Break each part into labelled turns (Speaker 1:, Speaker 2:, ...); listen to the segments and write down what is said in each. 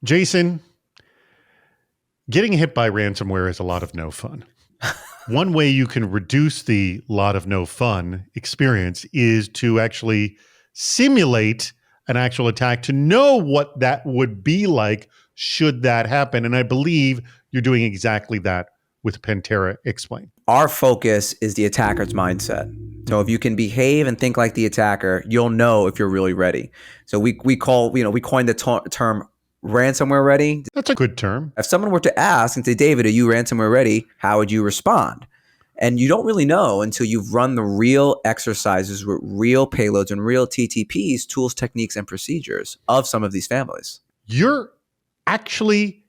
Speaker 1: Jason, getting hit by ransomware is a lot of no fun. One way you can reduce the lot of no fun experience is to actually simulate an actual attack to know what that would be like should that happen. And I believe you're doing exactly that with Pentera. Explain.
Speaker 2: Our focus is the attacker's mindset. So if you can behave and think like the attacker, you'll know if you're really ready. So we coined the term ransomware ready.
Speaker 1: That's a good term.
Speaker 2: If someone were to ask and say, David, are you ransomware ready? How would you respond? And you don't really know until you've run the real exercises with real payloads and real TTPs, tools, techniques, and procedures of some of these families.
Speaker 1: You're actually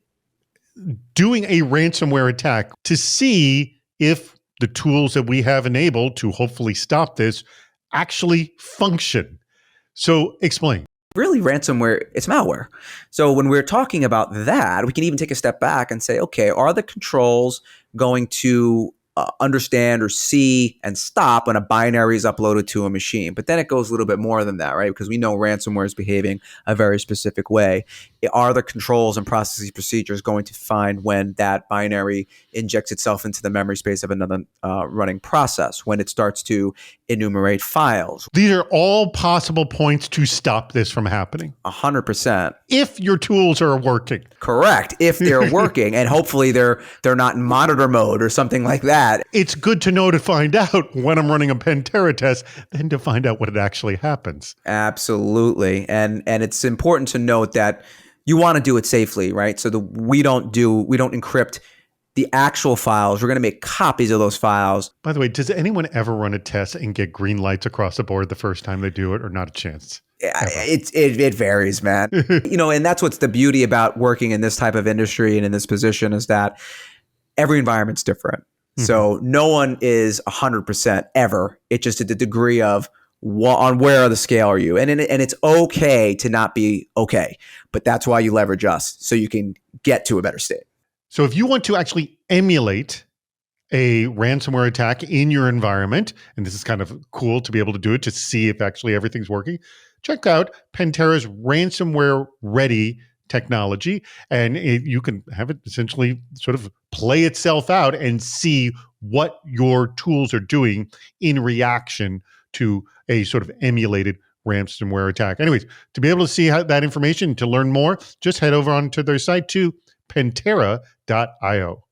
Speaker 1: doing a ransomware attack to see if the tools that we have enabled to hopefully stop this actually function. So explain.
Speaker 2: Really, ransomware, it's malware. So when we're talking about that, we can even take a step back and say, okay, are the controls going to understand or see and stop when a binary is uploaded to a machine? But then it goes a little bit more than that, right? Because we know ransomware is behaving a very specific way. Are the controls and processes procedures going to find when that binary injects itself into the memory space of another running process, when it starts to enumerate files?
Speaker 1: These are all possible points to stop this from happening.
Speaker 2: 100%.
Speaker 1: If your tools are working.
Speaker 2: Correct. If they're working, and hopefully they're not in monitor mode or something like that.
Speaker 1: It's good to know to find out when I'm running a Pentera test than to find out what it actually happens.
Speaker 2: Absolutely. And it's important to note that you want to do it safely, right? So we don't encrypt the actual files. We're going to make copies of those files.
Speaker 1: By the way, does anyone ever run a test and get green lights across the board the first time they do it, or not a chance?
Speaker 2: It varies, man. And that's what's the beauty about working in this type of industry and in this position, is that every environment's different. Mm-hmm. So no one is 100% ever. It's just at the degree of on where the scale are you, and it's okay to not be okay, but that's why you leverage us, so you can get to a better state.
Speaker 1: So if you want to actually emulate a ransomware attack in your environment, and this is kind of cool to be able to do it to see if actually everything's working, check out Pentera's ransomware ready technology, and you can have it essentially sort of play itself out and see what your tools are doing in reaction to a sort of emulated ransomware attack. Anyways, to be able to see that information, to learn more, just head over onto their site to pentera.io.